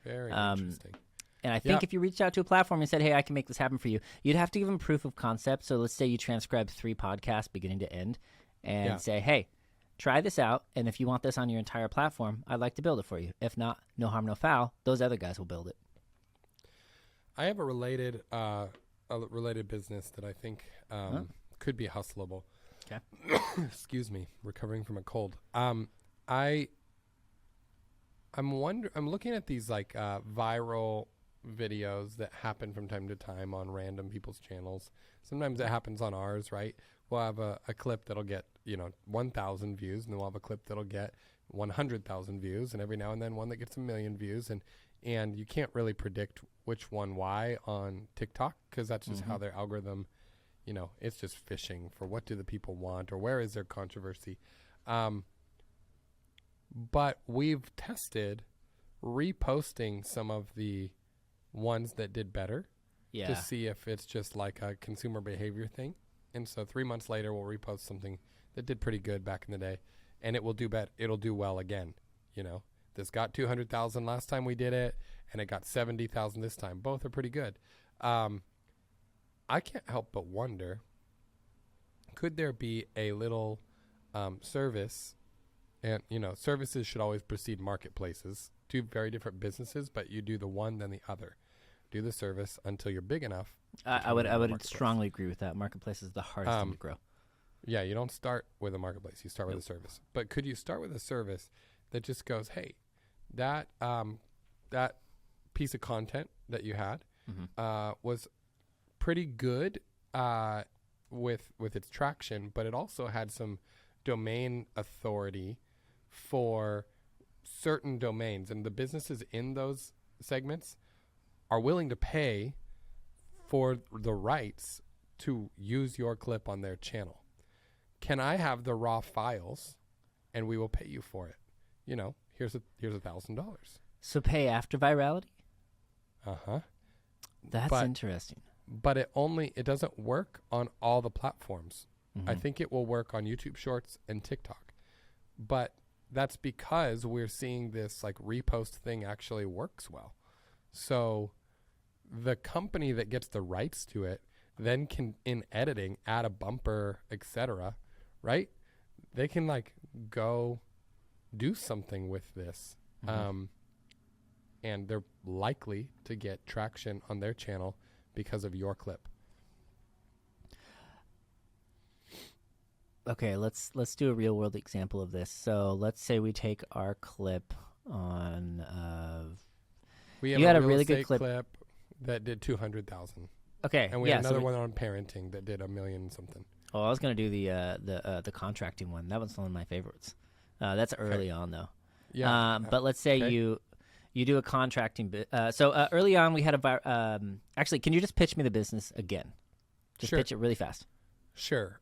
Very interesting. And I think if you reached out to a platform and said, hey, I can make this happen for you, you'd have to give them proof of concept. So let's say you transcribe 3 podcasts beginning to end and say, hey, try this out. And if you want this on your entire platform, I'd like to build it for you. If not, no harm, no foul. Those other guys will build it. I have a related business that I think could be hustleable. Okay. Excuse me, recovering from a cold. I'm looking at these like viral videos that happen from time to time on random people's channels. Sometimes it happens on ours, right? We'll have a clip that'll get 1,000 views, and then we'll have a clip that'll get 100,000 views, and every now and then one that gets 1 million views, and you can't really predict which one why on TikTok, because that's just how their algorithm, it's just fishing for what do the people want or where is there controversy. But we've tested reposting some of the ones that did better to see if it's just like a consumer behavior thing. And so 3 months later, we'll repost something that did pretty good back in the day, and it will do it'll do well again. This got 200,000 last time we did it, and it got 70,000 this time. Both are pretty good. I can't help but wonder, could there be a little service? And, services should always precede marketplaces. 2 very different businesses, but you do the one, then the other. Do the service until you're big enough. I would strongly agree with that. Marketplace is the hardest thing to grow. Yeah, you don't start with a marketplace. You start with a service. But could you start with a service that just goes, hey, that piece of content that you had was pretty good with its traction, but it also had some domain authority for certain domains, and the businesses in those segments are willing to pay for the rights to use your clip on their channel. Can I have the raw files and we will pay you for it? You know, here's $1,000. So pay after virality? Uh-huh. That's But- interesting. But it doesn't work on all the platforms. I Mhm. think it will work on YouTube Shorts and TikTok. But that's because we're seeing this like repost thing actually works well. So the company that gets the rights to it then can, in editing, add a bumper, etc., right? They can like go do something with this. Mhm. And they're likely to get traction on their channel because of your clip. Okay, let's do a real world example of this. So let's say we take our clip on. We have You a had a real really good estate clip. that did 200,000, Okay, and we yeah. have So another one on parenting that did 1 million something. oh, I was gonna do the contracting one. That one's one of my favorites. That's early on though. Yeah, But let's say okay. you do a contracting bit. So early on we had actually, can you just pitch me the business again? Just Sure. pitch it really fast. Sure.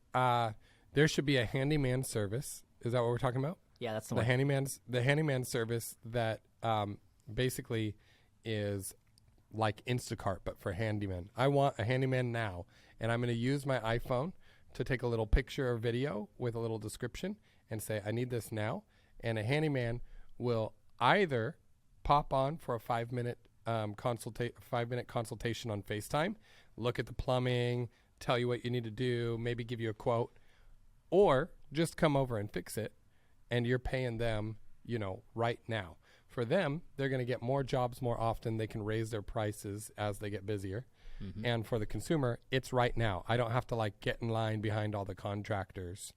There should be a handyman service. Is that what we're talking about? Yeah, that's the The one. handyman service that basically is like Instacart but for handymen. I want a handyman now, and I'm going to use my iPhone to take a little picture or video with a little description and say I need this now, and a handyman will either pop on for a 5-minute 5-minute consultation on FaceTime, look at the plumbing, tell you what you need to do, maybe give you a quote, or just come over and fix it, and you're paying them, you know, right now. For them, they're going to get more jobs more often. They can raise their prices as they get busier. Mhm. And for the consumer, it's right now. I don't have to like get in line behind all the contractors,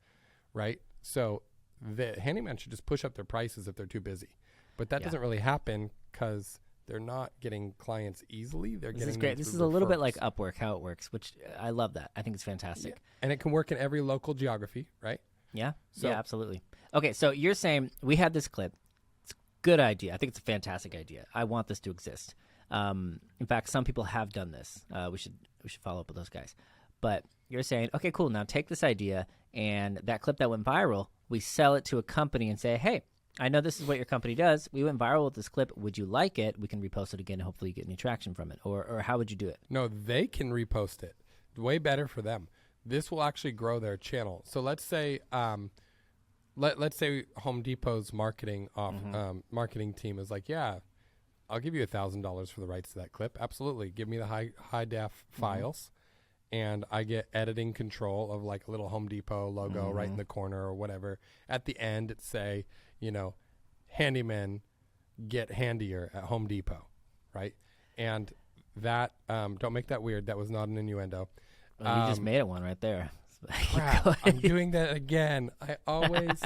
right? So the handyman should just push up their prices if they're too busy. But that Yeah. doesn't really happen because they're not getting clients easily. They're This getting is them great. This through is a little bit referrals. like Upwork, how it works, which I love that. I think it's fantastic. And it can work in every local geography, right? Yeah? So- Yeah, absolutely. Okay, so you're saying we had this clip. It's a good idea. I think it's a fantastic idea. I want this to exist. In fact, some people have done this. We should follow up with those guys. But you're saying, okay, cool. Now take this idea and that clip that went viral, we sell it to a company and say, hey, I know this is what your company does. We went viral with this clip. Would you like it? We can repost it again and hopefully get any traction from it. Or how would you do it? No, they can repost it. Way better for them. This will actually grow their channel. So let's say, let's say Home Depot's marketing team is like, yeah, I'll give you $1,000 for the rights to that clip. Absolutely, give me the high def files, and I get editing control of like a little Home Depot logo right in the corner or whatever. At the end, it say, you know, handymen get handier at Home Depot, right? And that don't make that weird. That was not an innuendo. Well, you just made it one right there. Crap, Go I'm ahead. doing that again. I always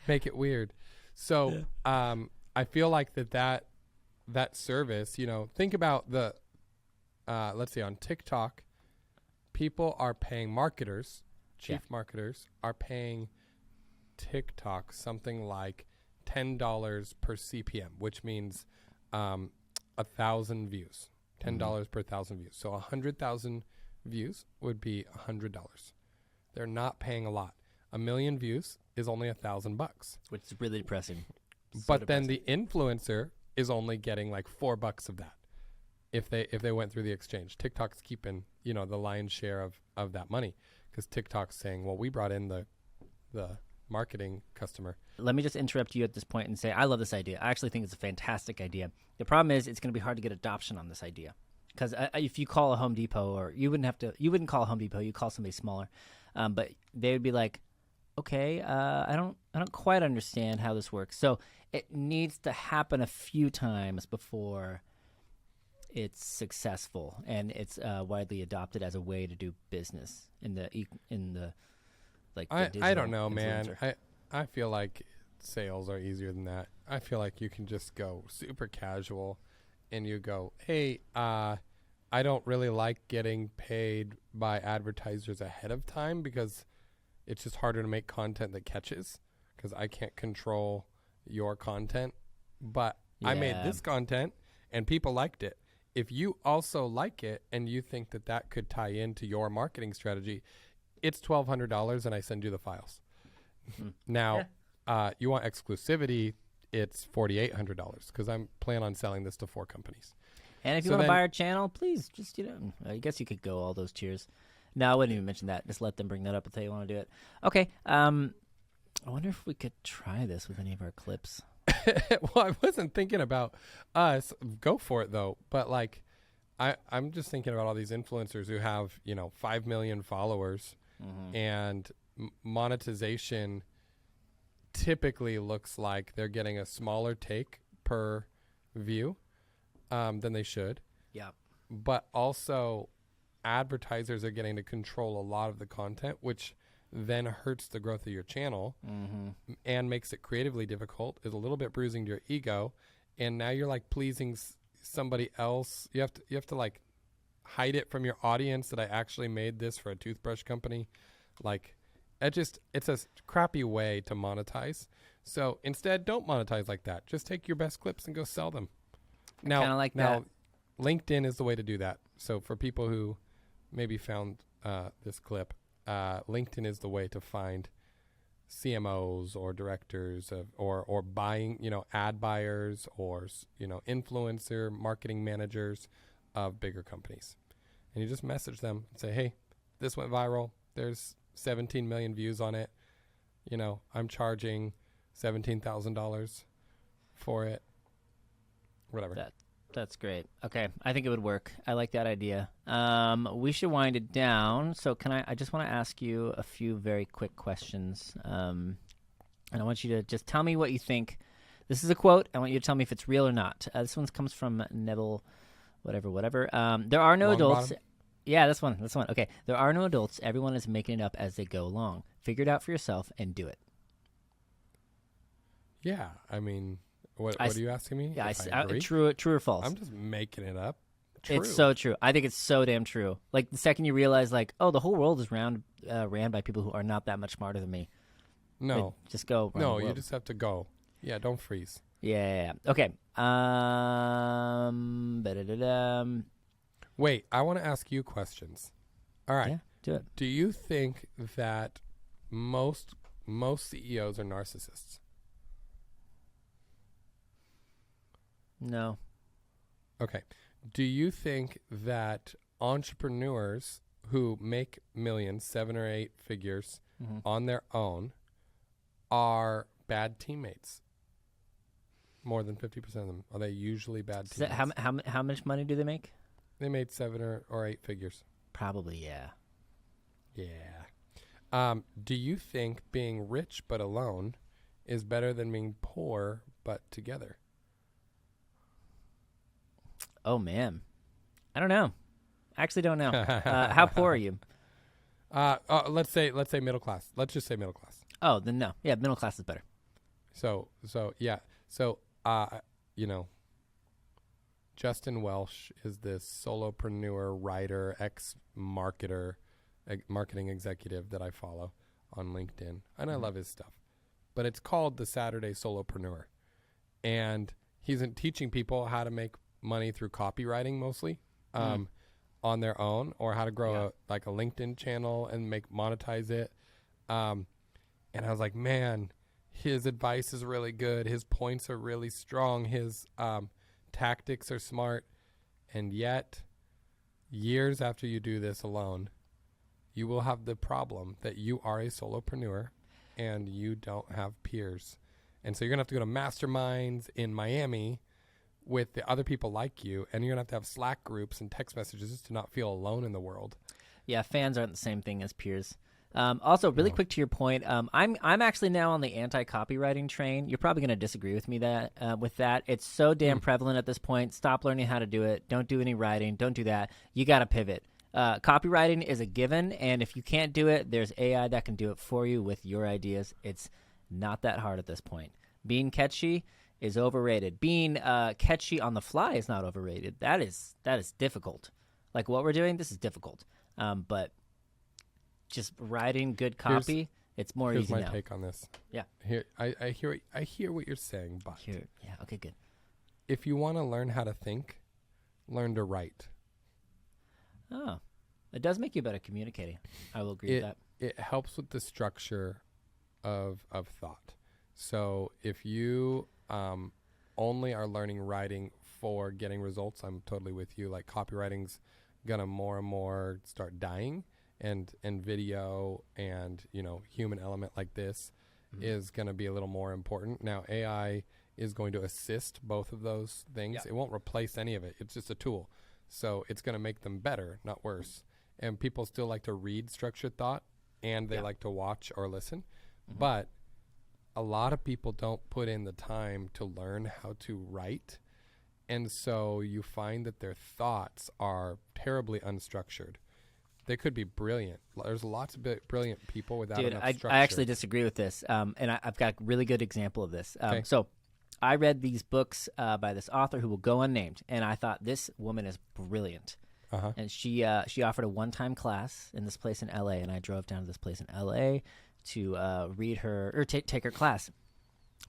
make it weird. So I feel like that service, you know, think about the, let's say on TikTok, people are paying marketers, chief marketers are paying TikTok something like $10 per CPM, which means 1,000 views, $10 per 1,000 views. So 100,000 views would be $100. They're not paying a lot. 1 million views is only $1,000. Which is really depressing. But then the influencer is only getting like $4 of that if they went through the exchange. TikTok's keeping, you know, the lion's share of that money because TikTok's saying, well, we brought in the marketing customer. Let me just interrupt you at this point and say I love this idea. I actually think it's a fantastic idea. The problem is it's going to be hard to get adoption on this idea because if you call a Home Depot, or you wouldn't call a Home Depot, you call somebody smaller, but they would be like, okay, I don't quite understand how this works. So it needs to happen a few times before it's successful and it's widely adopted as a way to do business in the like. I digital don't know, man. influencer. I feel like sales are easier than that. I feel like you can just go super casual and you go, hey, I don't really like getting paid by advertisers ahead of time because it's just harder to make content that catches because I can't control your content. But I made Yeah. this content and people liked it. if you also like it and you think that that could tie into your marketing strategy, it's $1,200 and I send you the files. Now, you want exclusivity, it's $4,800 because I'm planning on selling this to 4 companies. And if you want to buy our channel, please just, I guess you could go all those tiers. No, I wouldn't even mention that. Just let them bring that up if they want to do it. Okay. I wonder if we could try this with any of our clips. Well, I wasn't thinking about us. Go for it, though. But, like, I'm just thinking about all these influencers who have, 5 million followers. And monetization typically looks like they're getting a smaller take per view than they should. Yeah. But also advertisers are getting to control a lot of the content, which then hurts the growth of your channel and makes it creatively difficult, is a little bit bruising to your ego. And now you're like pleasing somebody else. You have to like hide it from your audience that I actually made this for a toothbrush company. Like it's a crappy way to monetize. So instead, don't monetize like that. Just take your best clips and go sell them. Now, kind of like that. LinkedIn is the way to do that. So for people who maybe found this clip, LinkedIn is the way to find CMOs or directors or buying, ad buyers or, influencer marketing managers of bigger companies. And you just message them and say, hey, this went viral. There's 17 million views on it. I'm charging $17,000 for it. Whatever. That's great. Okay, I think it would work. I like that idea. We should wind it down. So I just want to ask you a few very quick questions. And I want you to just tell me what you think. This is a quote. I want you to tell me if it's real or not. This one comes from Neville, whatever. There are no adults. Yeah, this one. Okay. There are no adults. Everyone is making it up as they go along. Figure it out for yourself and do it. Yeah, I mean... What are you asking me? Yeah, true or false? I'm just making it up. True. It's so true. I think it's so damn true. Like the second you realize, like, oh, the whole world is ran by people who are not that much smarter than me. No, like, just go. No, you just have to go. Yeah, don't freeze. Yeah. Okay. Wait, I want to ask you questions. All right. Yeah, do it. Do you think that most CEOs are narcissists? No. Okay. Do you think that entrepreneurs who make millions, 7 or 8 figures on their own are bad teammates? More than 50% of them. Are they usually bad teammates? How much money do they make? They made 7 or 8 figures. Probably, yeah. Yeah. Do you think being rich but alone is better than being poor but together? Oh, man. I don't know. I actually don't know. How poor are you? Let's say middle class. Let's just say middle class. Oh, then no. Yeah, middle class is better. So yeah. So, Justin Welsh is this solopreneur, writer, ex-marketer, marketing executive that I follow on LinkedIn. And I love his stuff. But it's called the Saturday Solopreneur. And he's teaching people how to make money through copywriting mostly on their own, or how to grow a LinkedIn channel and monetize it. And I was like, man, his advice is really good. His points are really strong. His tactics are smart. And yet, years after you do this alone, you will have the problem that you are a solopreneur and you don't have peers. And so you're going to have to go to masterminds in Miami with the other people like you, and you're going to have Slack groups and text messages to not feel alone in the world. Yeah, fans aren't the same thing as peers. Also, really quick to your point, I'm actually now on the anti-copywriting train. You're probably going to disagree with me with that. It's so damn prevalent at this point. Stop learning how to do it. Don't do any writing. Don't do that. You got to pivot. Copywriting is a given, and if you can't do it, there's AI that can do it for you with your ideas. It's not that hard at this point. Being catchy is overrated. Being catchy on the fly is not overrated. That is difficult. Like what we're doing, this is difficult. But just writing good copy, it's more easy now. Here's my take on this. Yeah. I hear what you're saying, but yeah, okay, good. If you want to learn how to think, learn to write. Oh, it does make you better communicating. I will agree with that. It helps with the structure of thought. So if you only are learning writing for getting results, I'm totally with you. Like copywriting's gonna more and more start dying, and video and human element like this is gonna be a little more important. Now AI is going to assist both of those things. Yeah. It won't replace any of it. It's just a tool. So it's gonna make them better, not worse. And people still like to read structured thought, and they like to watch or listen. But a lot of people don't put in the time to learn how to write. And so you find that their thoughts are terribly unstructured. They could be brilliant. There's lots of brilliant people without Dude, enough I structure. actually disagree with this. And I've got a really good example of this. Okay. So I read these books by this author who will go unnamed. And I thought, this woman is brilliant. Uh-huh. And she offered a one-time class in this place in L.A. And I drove down to this place in L.A. to read her or take her class.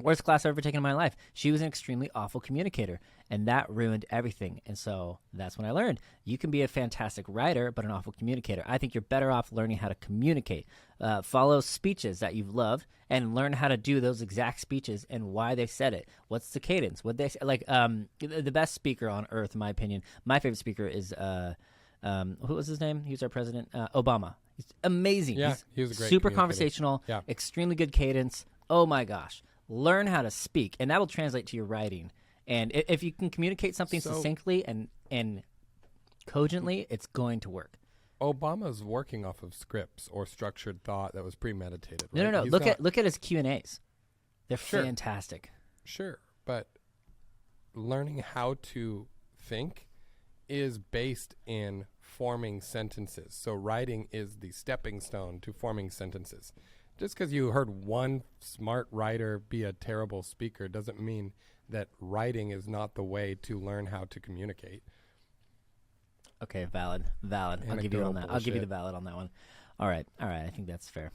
Worst class I've ever taken in my life. She was an extremely awful communicator, and that ruined everything. And so that's when I learned you can be a fantastic writer, but an awful communicator. I think you're better off learning how to communicate. Follow speeches that you've loved and learn how to do those exact speeches and why they said it. What's the cadence? What they say? Like the best speaker on earth, in my opinion. My favorite speaker is who was his name? He was our president, Obama. He's amazing. Yeah, he was a great super communicator. conversational. Yeah. Extremely good cadence. Oh my gosh. Learn how to speak, and that will translate to your writing. And if you can communicate something succinctly and cogently, it's going to work. Obama's working off of scripts or structured thought that was premeditated. No, right? no, no. He's Look at his Q&As. They're Sure. fantastic. Sure, but learning how to think is based in forming sentences. So writing is the stepping stone to forming sentences. Just because you heard one smart writer be a terrible speaker doesn't mean that writing is not the way to learn how to communicate. Okay, valid. I'll give you on that. I'll give you the Bullshit. valid on that one. All right. I think that's fair.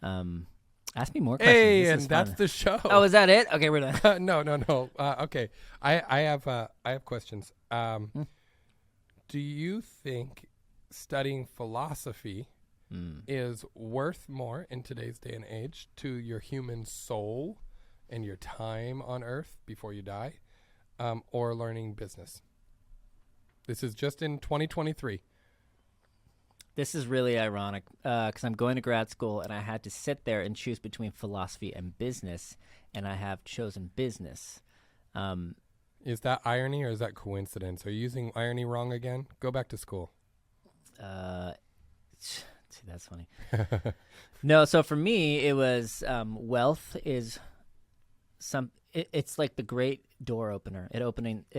Ask me more questions. Hey, This and is that's fun. the show. Oh, is that it? Okay, we're done. No. Okay, I have questions. Do you think studying philosophy is worth more in today's day and age to your human soul and your time on Earth before you die, or learning business? This is just in 2023. This is really ironic because I'm going to grad school and I had to sit there and choose between philosophy and business, and I have chosen business. Is that irony or is that coincidence? Are you using irony wrong again? Go back to school. See, that's funny. No, so for me, it was wealth is it's like the great door opener. It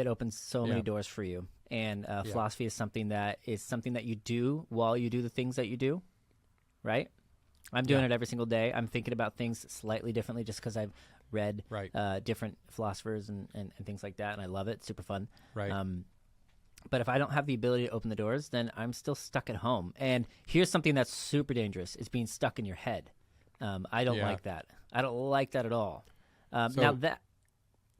opens so many doors for you. And philosophy is something that you do while you do the things that you do, right? I'm doing it every single day. I'm thinking about things slightly differently just because I've read different philosophers and things like that, and I love it. Super fun. Right. But if I don't have the ability to open the doors, then I'm still stuck at home. And here's something that's super dangerous: is being stuck in your head. I don't like that. I don't like that at all. Now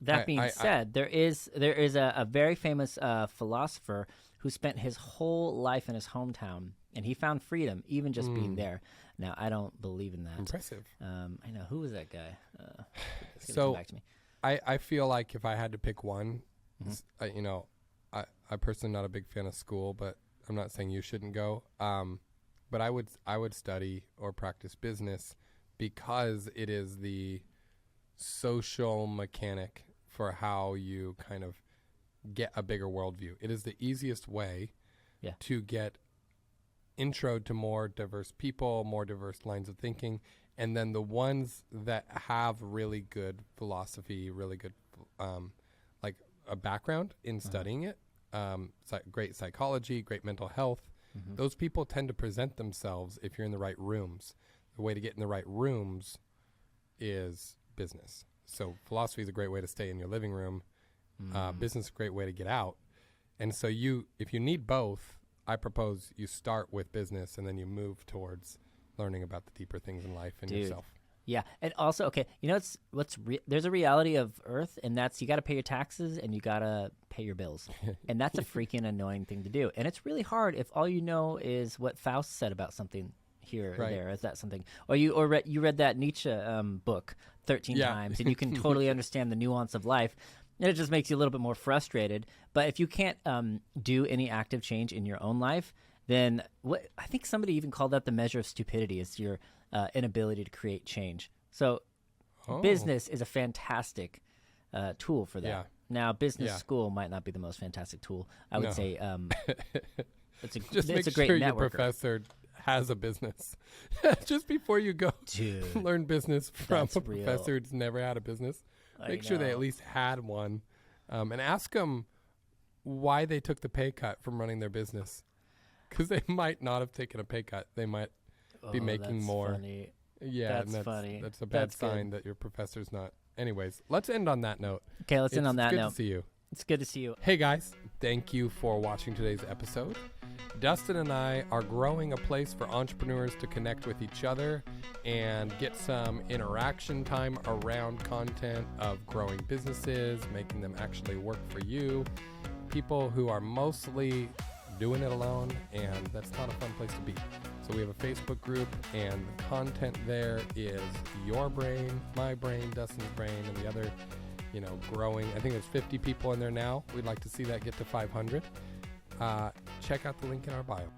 that being said, there is a very famous philosopher who spent his whole life in his hometown, and he found freedom even just being there. Now, I don't believe in that. Impressive. I know. Who was that guy? It's gonna So come back to me. I feel like if I had to pick one, I personally not a big fan of school, but I'm not saying you shouldn't go. But I would study or practice business because it is the social mechanic for how you kind of get a bigger worldview. It is the easiest way to get intro to more diverse people, more diverse lines of thinking, and then the ones that have really good philosophy, really good like a background in studying it, great psychology, great mental health, those people tend to present themselves if you're in the right rooms. The way to get in the right rooms is business. So philosophy is a great way to stay in your living room. Business is a great way to get out. And so if you need both, I propose you start with business and then you move towards learning about the deeper things in life and yourself. Yeah, and also, okay, you know, there's a reality of Earth, and that's you got to pay your taxes and you got to pay your bills, and that's a freaking annoying thing to do, and it's really hard if all you know is what Faust said about something here or Right. there. Is that something, or you read that Nietzsche book 13 Yeah. times, and you can totally understand the nuance of life. And it just makes you a little bit more frustrated. But if you can't do any active change in your own life, then what I think somebody even called that the measure of stupidity is your inability to create change. So Oh. business is a fantastic tool for that. Yeah. Now, business Yeah. school might not be the most fantastic tool. I would No. say it's a Just make it's a great sure your networker. professor has a business. Just before you go Dude, learn business from That's a real. professor who's never had a business, I make sure they know. at least had one, and ask them why they took the pay cut from running their business. Because they might not have taken a pay cut. They might be making that's more. funny. Yeah, and That's funny. That's a bad That's good. sign that your professor's not. Anyways, let's end on that note. Okay, let's end on that It's good note. to see you. It's good to see you. Hey guys, thank you for watching today's episode. Dustin and I are growing a place for entrepreneurs to connect with each other and get some interaction time around content of growing businesses, making them actually work for you. People who are mostly doing it alone, and that's not a fun place to be. So we have a Facebook group, and the content there is your brain, my brain, Dustin's brain, and the other, growing. I think there's 50 people in there now. We'd like to see that get to 500. Check out the link in our bio.